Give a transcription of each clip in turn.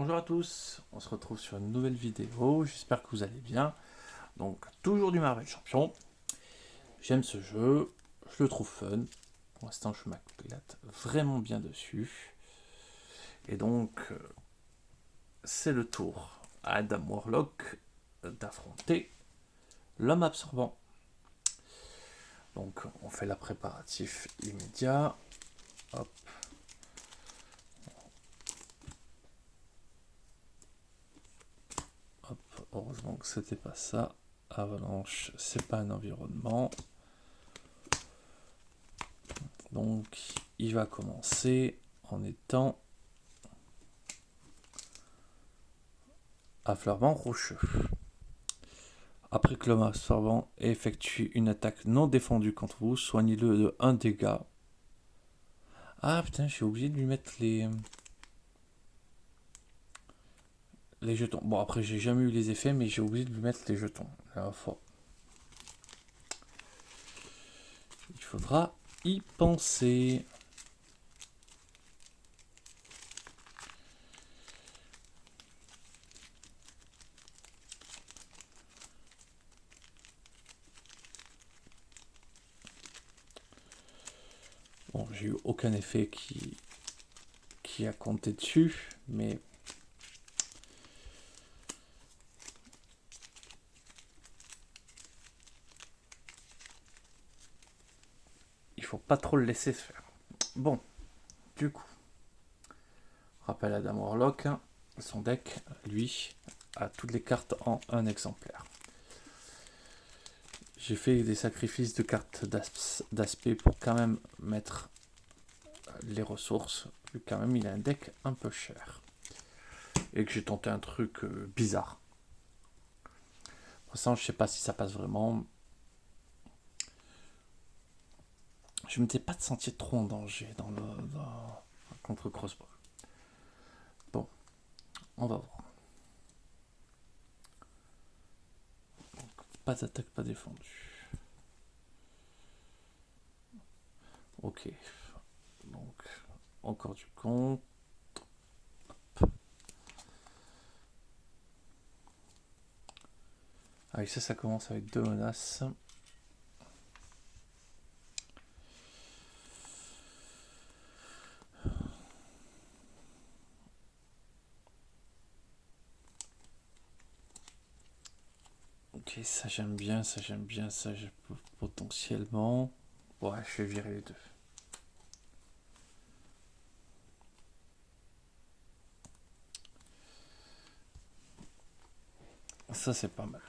Bonjour à tous, on se retrouve sur une nouvelle vidéo, j'espère que vous allez bien. Donc toujours du Marvel Champion, j'aime ce jeu, je le trouve fun, pour l'instant je m'éclate vraiment bien dessus. Et donc c'est le tour à Adam Warlock d'affronter l'homme absorbant. Donc on fait la préparatif immédiat, hop. Heureusement que c'était pas ça. Avalanche, c'est pas un environnement. Donc, il va commencer en étant affleurement rocheux. Après que l'homme absorbant effectue une attaque non défendue contre vous, soignez-le de 1 dégât. Ah putain, j'ai oublié de lui mettre les jetons. Bon, après, j'ai jamais eu les effets, mais j'ai oublié de lui mettre les jetons. La dernière fois. Il faudra y penser. Bon, j'ai eu aucun effet qui a compté dessus, mais il faut pas trop le laisser se faire. Bon, du coup, rappel à Adam Warlock, son deck, lui, a toutes les cartes en un exemplaire. J'ai fait des sacrifices de cartes d'aspect pour quand même mettre les ressources, vu quand même il a un deck un peu cher. Et que j'ai tenté un truc bizarre. Pour l'instant, je sais pas si ça passe vraiment. Je m'étais pas senti trop en danger contre Crossbow. Bon, on va voir. Donc, pas d'attaque, pas défendue. Ok. Donc, encore du compte. Ah, et ça commence avec 2 menaces. Ok, ça j'aime bien, ça je peux potentiellement. Ouais, je vais virer les deux. Ça c'est pas mal.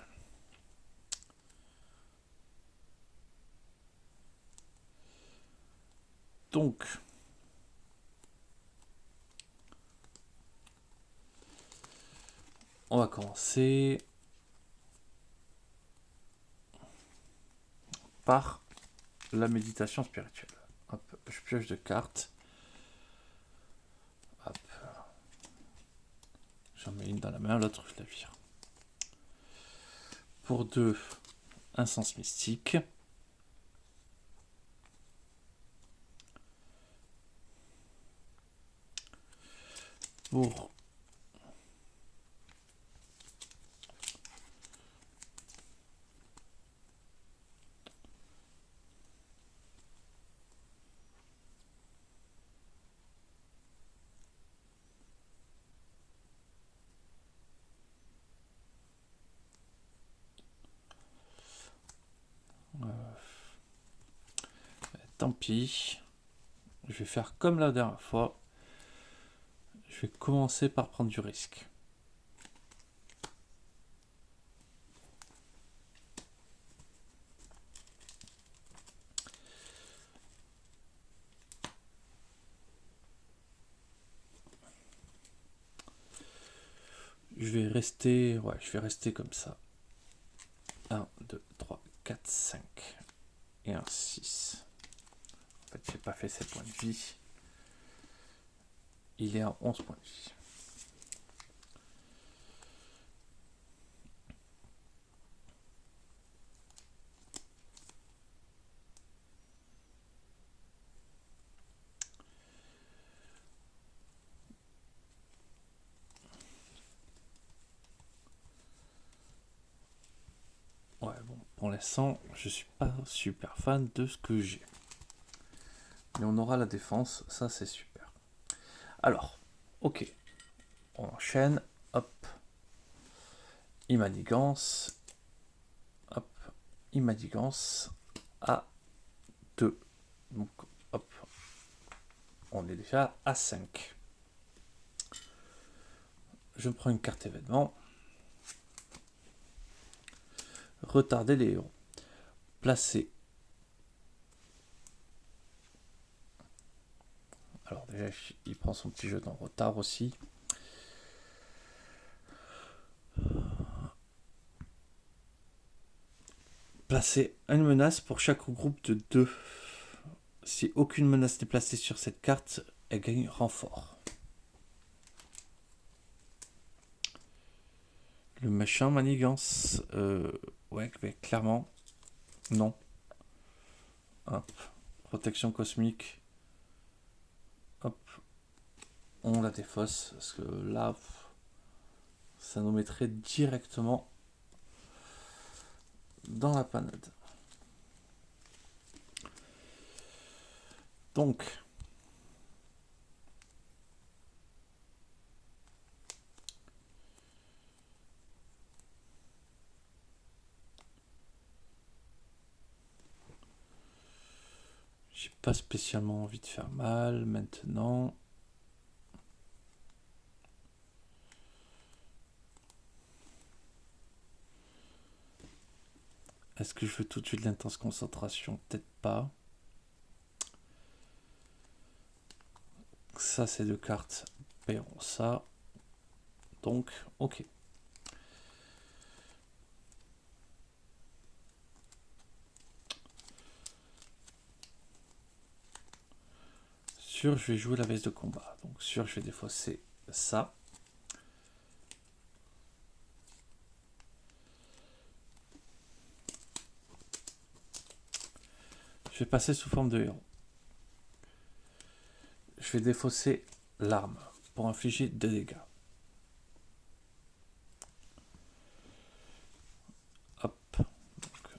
Donc, on va commencer par la méditation spirituelle. Hop, je pioche de cartes. Hop. J'en mets une dans la main, l'autre je la vire. Pour 2, un sens mystique. Pour tant pis. Je vais faire comme la dernière fois. Je vais commencer par prendre du risque. Je vais rester comme ça. 1, 2, 3, 4, 5. Et un 6. En fait, j'ai pas fait 7 points de vie. Il est à 11 points de vie. Ouais, bon, pour l'instant, je suis pas super fan de ce que j'ai. Mais on aura la défense, ça c'est super. Alors, ok, on enchaîne, hop, Imanigance, hop, Imanigance à 2. Donc, hop, on est déjà à 5. Je prends une carte événement. Retarder les héros. Placer. Alors déjà, il prend son petit jeu dans retard aussi. Placer une menace pour chaque groupe de 2. Si aucune menace n'est placée sur cette carte, elle gagne renfort. Le machin manigance. Ouais, mais clairement, non. Hop. Protection cosmique. Hop. On la défausse. Parce que là, ça nous mettrait directement dans la panade. Donc, j'ai pas spécialement envie de faire mal maintenant. Est-ce que je veux tout de suite l'intense concentration? Peut-être pas. Ça, c'est 2 cartes. Paieront ça. Donc, ok. Sur, je vais jouer la veste de combat. Donc, sur, je vais défausser ça. Je vais passer sous forme de héros. Je vais défausser l'arme pour infliger 2 dégâts. Hop. Donc,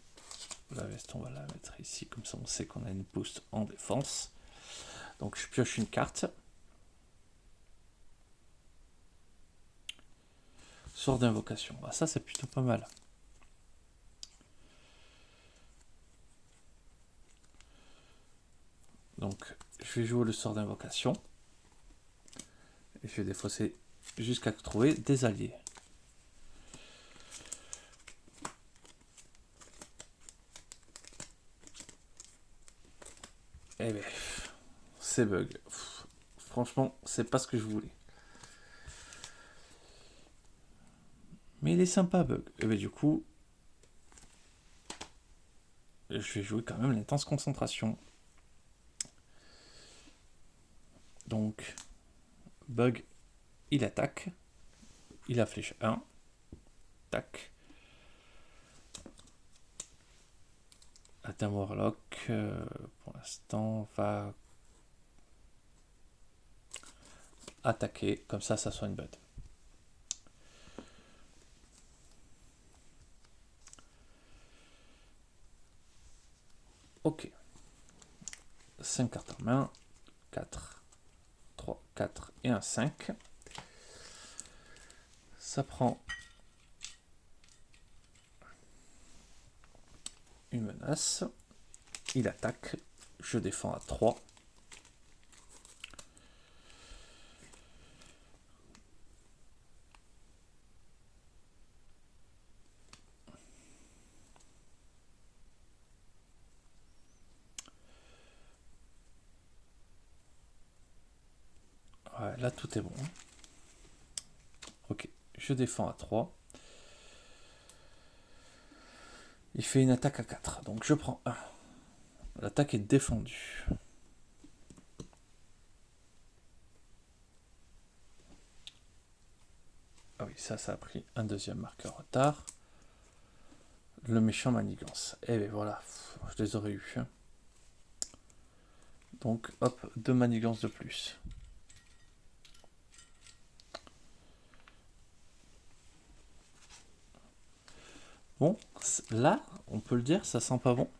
la veste, on va la mettre ici. Comme ça, on sait qu'on a une boost en défense. Donc, je pioche une carte. Sort d'invocation. Bah, ça, c'est plutôt pas mal. Donc, je vais jouer le sort d'invocation. Et je vais défausser jusqu'à trouver des alliés. Eh bien, c'est bug. Franchement, c'est pas ce que je voulais. Mais il est sympa, bug. Et bien, du coup, je vais jouer quand même l'intense concentration. Donc, bug, il attaque. Il a flèche 1. Tac. Atteint Warlock, pour l'instant, va attaquer. Comme ça soigne Bud. Ok. 5 cartes en main. 4, 3, 4 et un 5. Ça prend une menace. Il attaque. Je défends à 3. Ouais, là tout est bon. Ok, je défends à 3. Il fait une attaque à 4, donc je prends 1. L'attaque est défendue. Ah oui, ça a pris un deuxième marqueur retard. Le méchant manigance. Et bien voilà, je les aurais eu. Donc hop, 2 manigances de plus. Bon, là, on peut le dire, ça sent pas bon.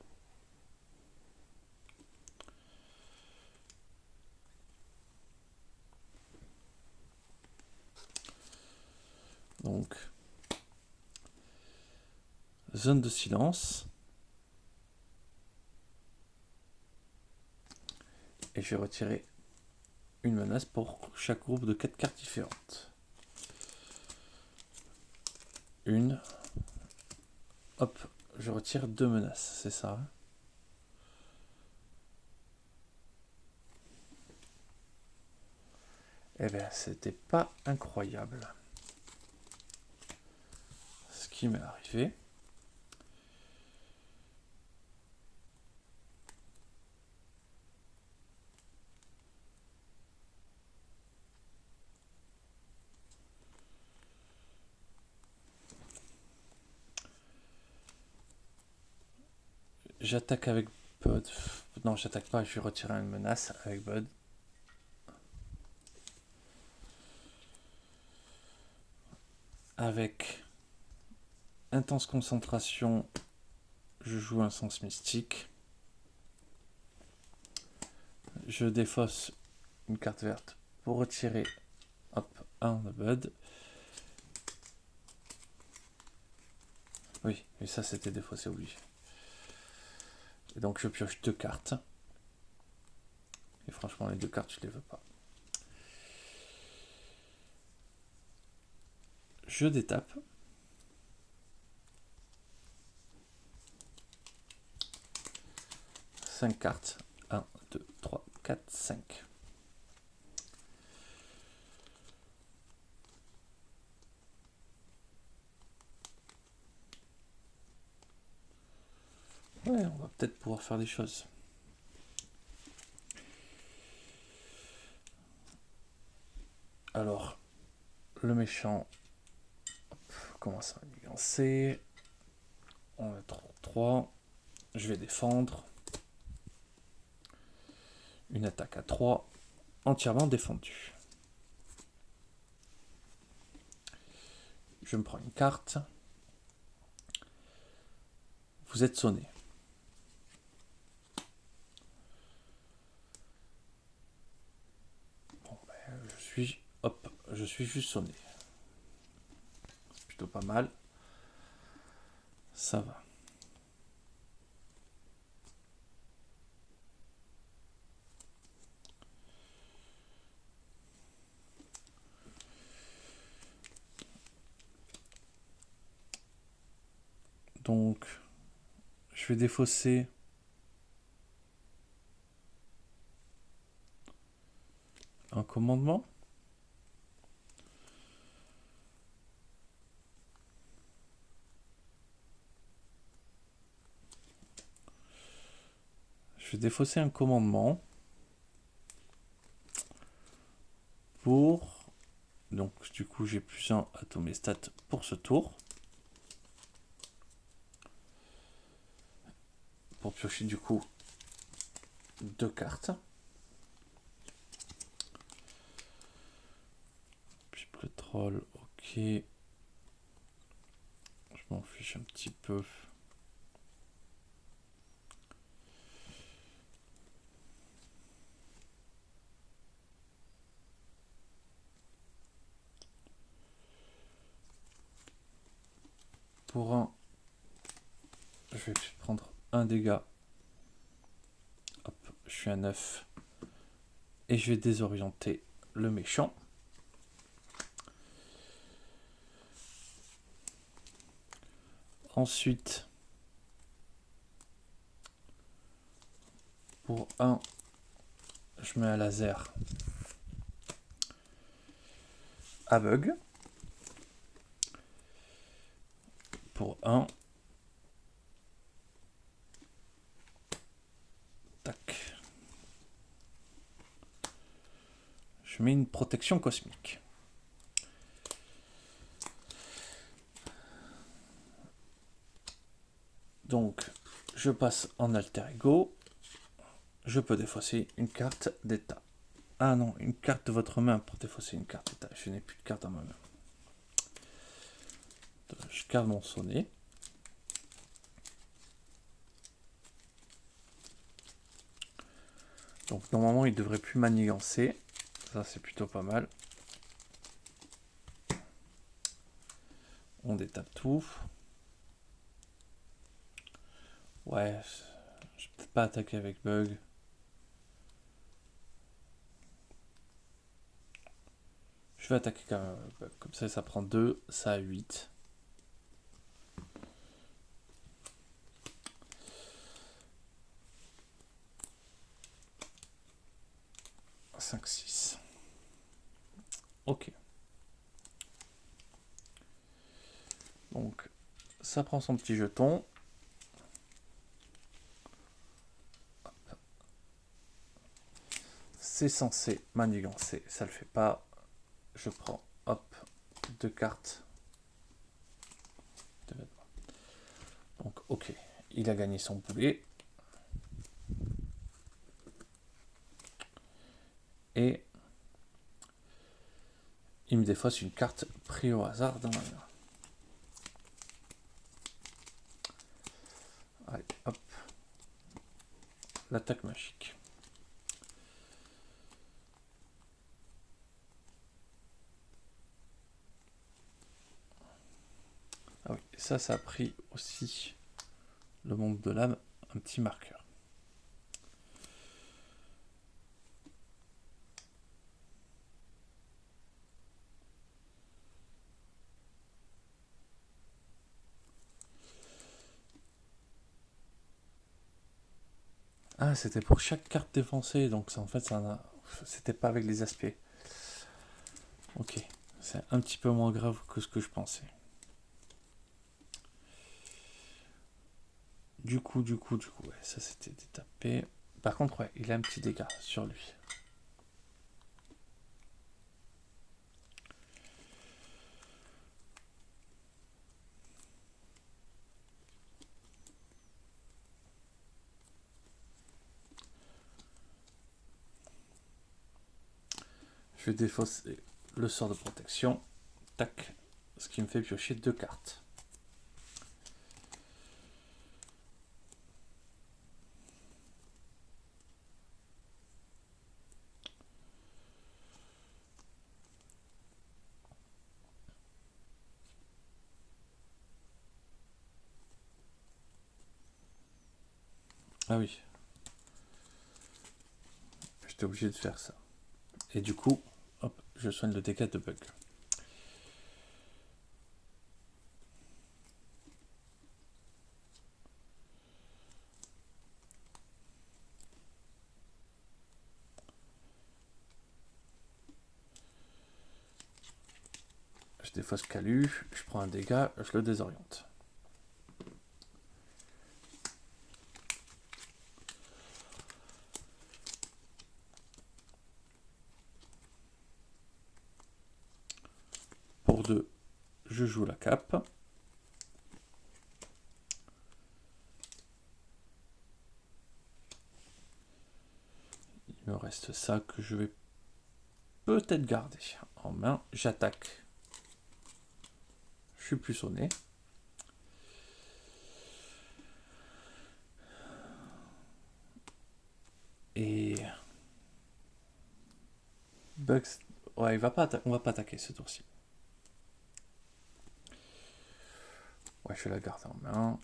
Donc, zone de silence. Et je vais retirer une menace pour chaque groupe de 4 cartes différentes. Une. Hop, je retire 2 menaces, c'est ça. Eh bien, c'était pas incroyable ce qui m'est arrivé. J'attaque avec Bud. Non, j'attaque pas, je vais retirer une menace avec Bud. Avec intense concentration, je joue un sens mystique. Je défausse une carte verte pour retirer un de Bud. Oui, mais ça c'était défaussé obligé. Et donc je pioche 2 cartes. Et franchement, les 2 cartes, je les veux pas. Je détape. Cinq cartes. 1, 2, 3, 4, 5. Ouais, on va peut-être pouvoir faire des choses. Alors, le méchant commence à lancer. On a 3. Je vais défendre. Une attaque à 3. Entièrement défendue. Je me prends une carte. Vous êtes sonné. Bon, ben, je suis juste sonné. C'est plutôt pas mal. Ça va. Donc, je vais défausser un commandement. Je vais défausser un commandement pour... Donc, du coup, j'ai plus 1 à tous mes stats pour ce tour. Pour piocher, du coup, 2 cartes. Puis le troll, ok. Je m'en fiche un petit peu. Pour un, je vais prendre un dégât. Hop, je suis à 9. Et je vais désorienter le méchant. Ensuite, pour un, je mets un laser à bug. Pour un, tac. Je mets une protection cosmique. Donc, je passe en alter ego. Je peux défausser une carte d'état. Ah non, une carte de votre main pour défausser une carte d'état. Je n'ai plus de carte dans ma main. Je garde mon sonnet. Donc normalement il devrait plus manigancer. Ça c'est plutôt pas mal. On détape tout. Ouais, je peux pas attaquer avec bug. Je vais attaquer quand même avec bug. Comme ça prend 2, ça a 8. 5, 6. Ok. Donc, ça prend son petit jeton. C'est censé manigancer, ça le fait pas. Je prends, hop, 2 cartes de vêtements. Donc, ok, il a gagné son boulet. Et il me défausse une carte prise au hasard dans la main. Allez, hop. L'attaque magique. Ah oui, ça a pris aussi le monde de l'âme, un petit marqueur. Ah, c'était pour chaque carte défoncée, donc ça, en fait, c'était pas avec les aspects. Ok, c'est un petit peu moins grave que ce que je pensais. Du coup, ouais, ça c'était détapé. Par contre, ouais, il a un petit dégât sur lui. Je vais défausser le sort de protection. Tac. Ce qui me fait piocher 2 cartes. Ah oui. J'étais obligé de faire ça. Et du coup, hop, je soigne le dégât de bug. Je défausse Calu, je prends un dégât, je le désoriente. Pour 2, je joue la cape. Il me reste ça que je vais peut-être garder en main. J'attaque. Je suis plus sonné. Et Bugs, ouais, on va pas attaquer ce tour-ci. Ouais, je vais la garder en main.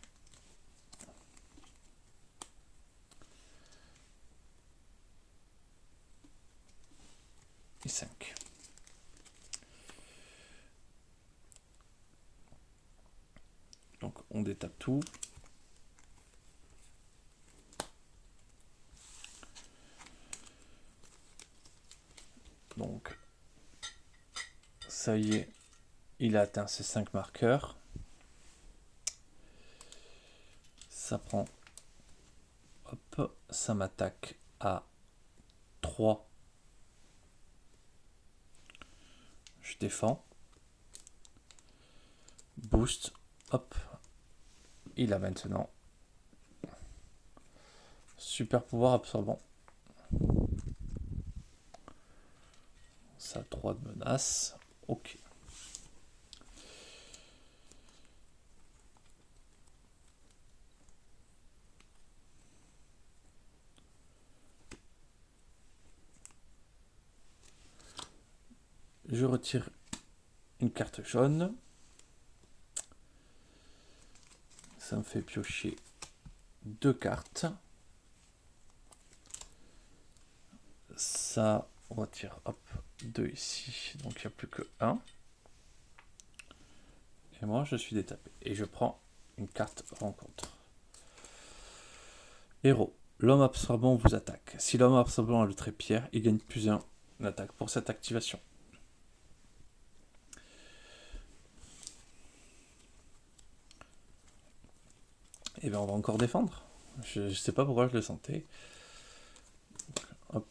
Et 5. Donc on détape tout. Donc ça y est, il a atteint ses 5 marqueurs. Ça prend, hop, ça m'attaque à 3. Je défends. Boost, hop. Il a maintenant super pouvoir absorbant. Ça a 3 de menace. Ok. Je retire une carte jaune. Ça me fait piocher 2 cartes. Ça retire, hop, 2 ici. Donc il n'y a plus que 1. Et moi, je suis détapé. Et je prends une carte rencontre. Héros. L'homme absorbant vous attaque. Si l'homme absorbant a le trait pierre, il gagne plus 1 d'attaque pour cette activation. Et bien on va encore défendre. Je sais pas pourquoi je le sentais. Hop.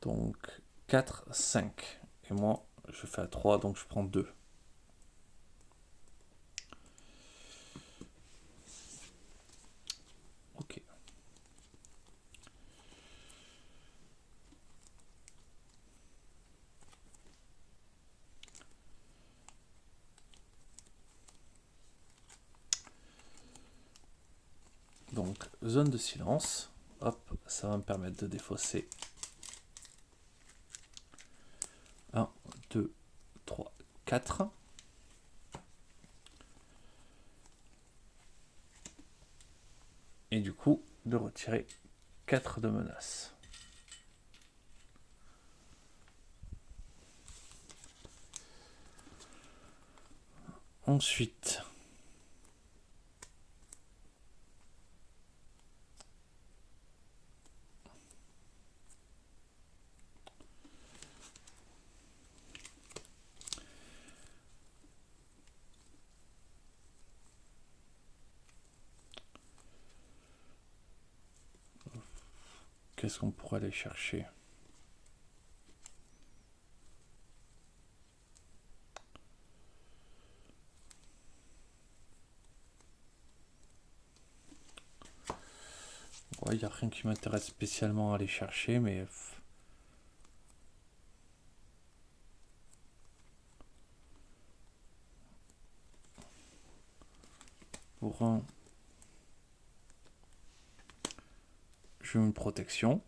Donc 4, 5. Et moi je fais à 3, donc je prends 2. Ok. Donc zone de silence. Hop, ça va me permettre de défausser 1, 2, 3, 4. Et du coup, de retirer 4 de menaces. Ensuite, qu'est-ce qu'on pourrait aller chercher? Ouais, il n'y a rien qui m'intéresse spécialement à aller chercher, mais pour un, je veux une protection.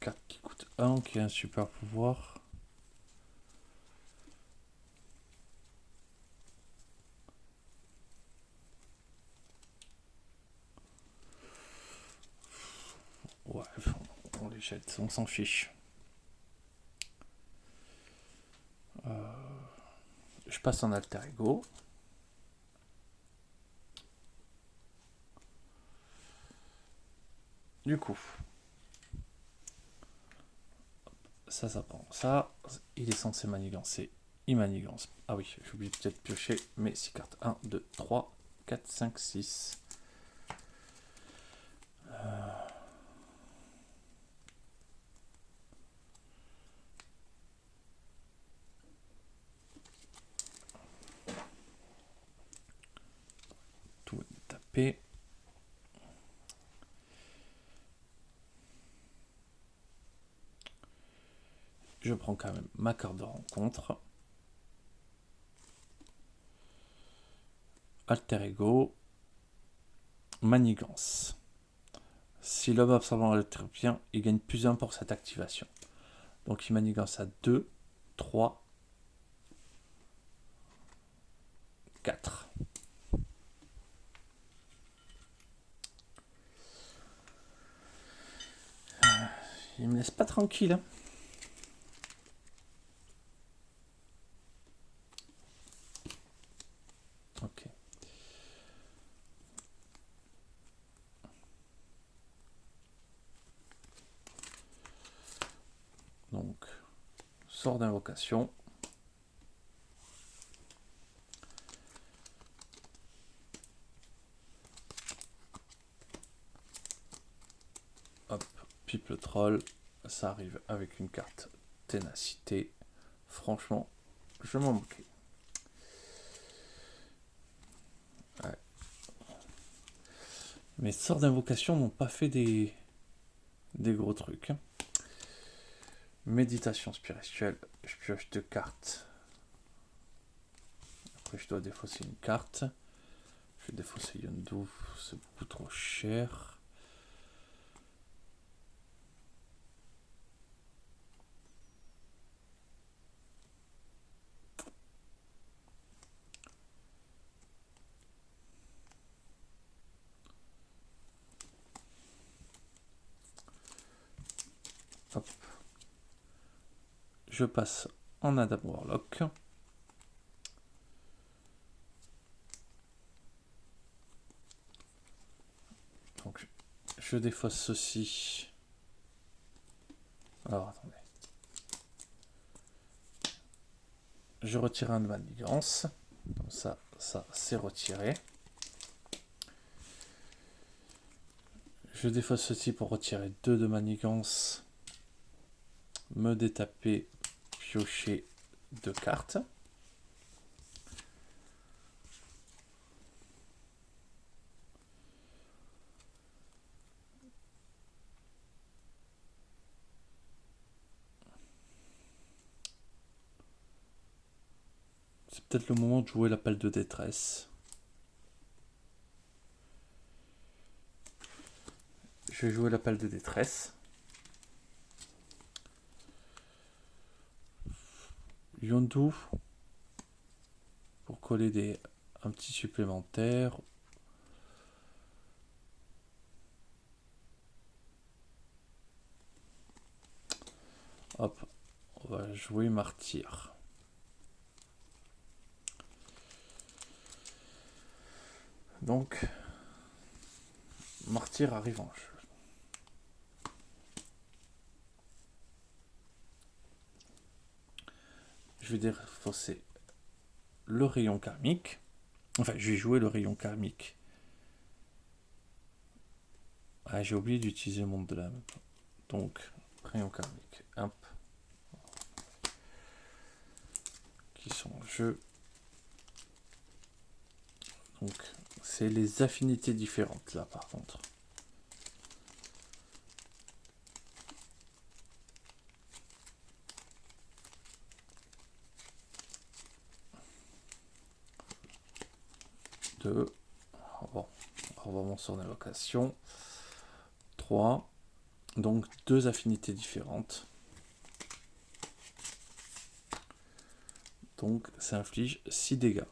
Carte qui coûte 1, qui a un super pouvoir. Ouais, on les jette, on s'en fiche. Je passe en alter ego. Du coup, ça prend ça. Il est censé manigancer. Il manigance. Ah oui, j'ai oublié peut-être de piocher mes 6 cartes. 1, 2, 3, 4, 5, 6. Tout est tapé. Je prends quand même ma carte de rencontre. Alter ego. Manigance. Si l'homme absorbant le bien, il gagne plus 1 pour cette activation. Donc il manigance à 2, 3, 4. Il me laisse pas tranquille. Hein. Ok. Donc, sort d'invocation. Hop, pipe le troll. Ça arrive avec une carte ténacité. Franchement, je m'en moquais. Ouais. Mes sorts d'invocation n'ont pas fait des gros trucs. Méditation spirituelle. Je pioche 2 cartes. Après, je dois défausser une carte. Je vais défausser Yondu. C'est beaucoup trop cher. Hop. Je passe en Adam Warlock. Donc, je défausse ceci. Alors, attendez. Je retire un de manigance. Comme ça c'est retiré. Je défausse ceci pour retirer 2 de manigance. Me détaper, piocher 2 cartes. C'est peut-être le moment de jouer l'appel de détresse. Je vais jouer l'appel de détresse. Yondu pour coller un petit supplémentaire. Hop, on va jouer martyr. Donc, martyr arrive en jeu. Je vais défausser le rayon karmique. Enfin, je vais jouer le rayon karmique. Ah, j'ai oublié d'utiliser le monde de l'âme. Donc, rayon karmique. Hop. Qui sont en jeu. Donc, c'est les affinités différentes là, par contre. Deux. Bon, on va monter son invocation. 3. Donc, 2 affinités différentes. Donc, ça inflige 6 dégâts.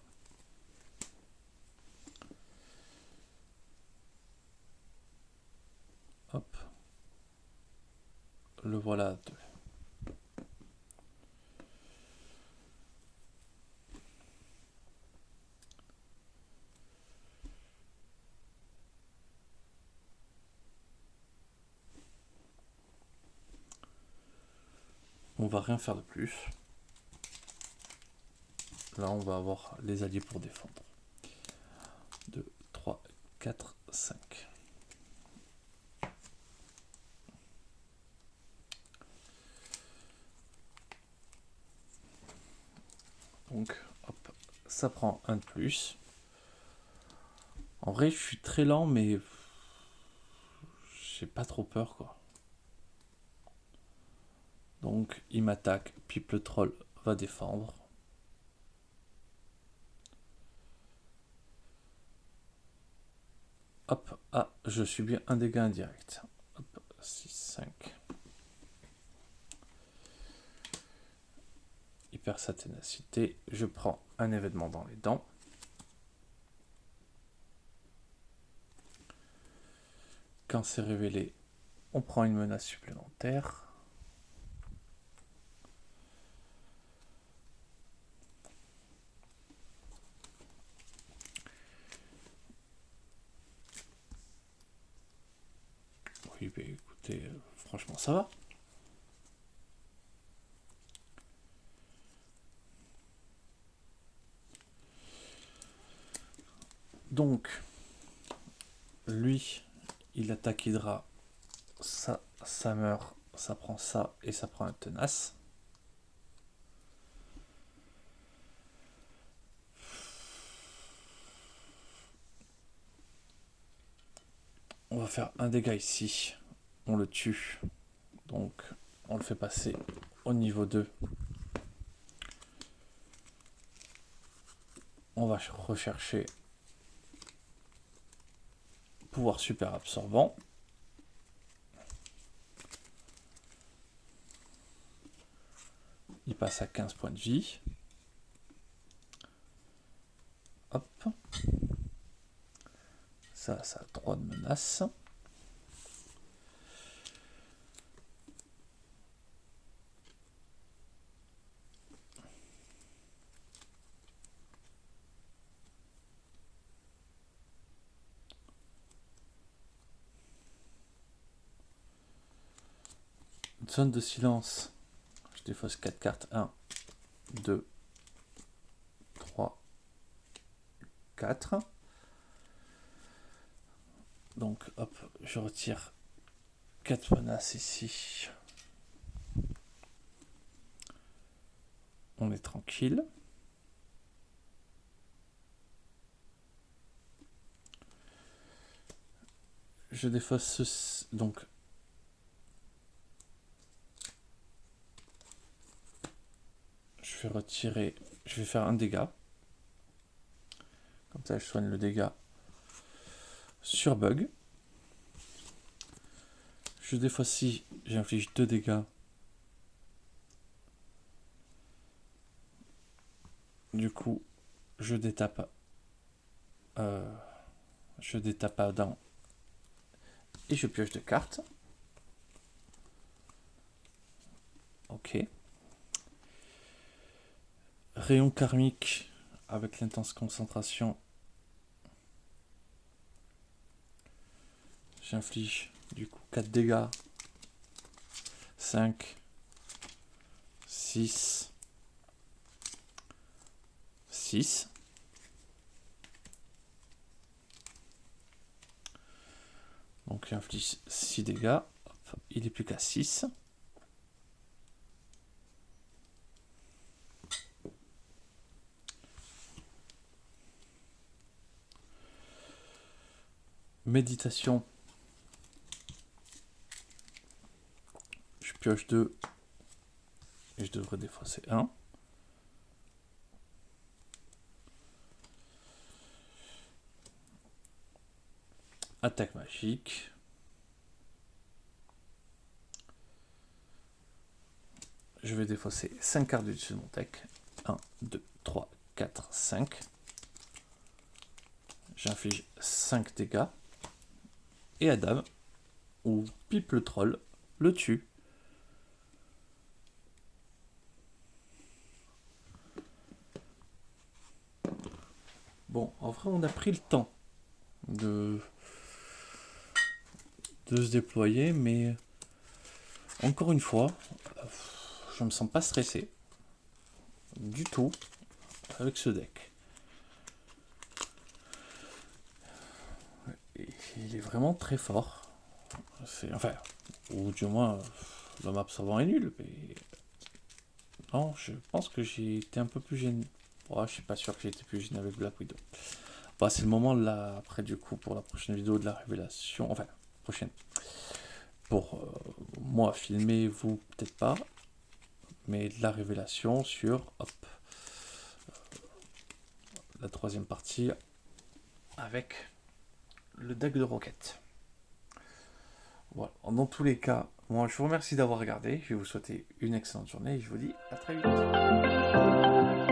Hop. Le voilà à 2. On va rien faire de plus. Là, on va avoir les alliés pour défendre. 2, 3, 4, 5. Donc, hop, ça prend un de plus. En vrai, je suis très lent, mais j'ai pas trop peur, quoi. Donc, il m'attaque. Pipe le troll va défendre. Hop, ah, je subis un dégât indirect. Hop, 6, 5. Il perd sa ténacité. Je prends un événement dans les dents. Quand c'est révélé, on prend une menace supplémentaire. Oui, mais écoutez, franchement, ça va. Donc, lui, il attaque Hydra. Ça meurt. Ça prend ça et ça prend un tenace. On va faire un dégât ici. On le tue. Donc, on le fait passer au niveau 2. On va rechercher pouvoir super absorbant. Il passe à 15 points de vie. Hop. Ça a 3 de menaces. Zone de silence. Je défausse 4 cartes. 1, 2, 3, 4. Donc, hop, je retire 4 menaces ici. On est tranquille. Je défausse donc je vais retirer, je vais faire un dégât. Comme ça, je soigne le dégât sur bug. Je défausse si j'inflige 2 dégâts. Du coup, je détape Adam et je pioche 2 cartes. Ok. Rayon karmique avec l'intense concentration. J'inflige du coup 4 dégâts. 5, 6, 6. Donc j'inflige 6 dégâts. Hop, il n'est plus qu'à 6. Méditation. Je pioche 2 et je devrais défausser 1. Attaque magique. Je vais défausser 5 cartes du dessus de mon deck. 1, 2, 3, 4, 5. J'inflige 5 dégâts. Et Adam, ou Pipe le troll, le tue. Bon, en vrai, on a pris le temps de se déployer, mais encore une fois, je me sens pas stressé du tout avec ce deck. Et il est vraiment très fort. Enfin, ou du moins, l'homme absorbant est nul. Mais non, je pense que j'ai été un peu plus gêné. Oh, je suis pas sûr que j'ai été plus gêné avec Black Widow. Bah, c'est le moment là, après du coup, pour la prochaine vidéo de la révélation. Enfin, prochaine. Pour moi filmer, vous peut-être pas. Mais de la révélation sur la 3e partie avec le deck de Rocket. Voilà. Dans tous les cas, moi je vous remercie d'avoir regardé. Je vais vous souhaiter une excellente journée et je vous dis à très vite.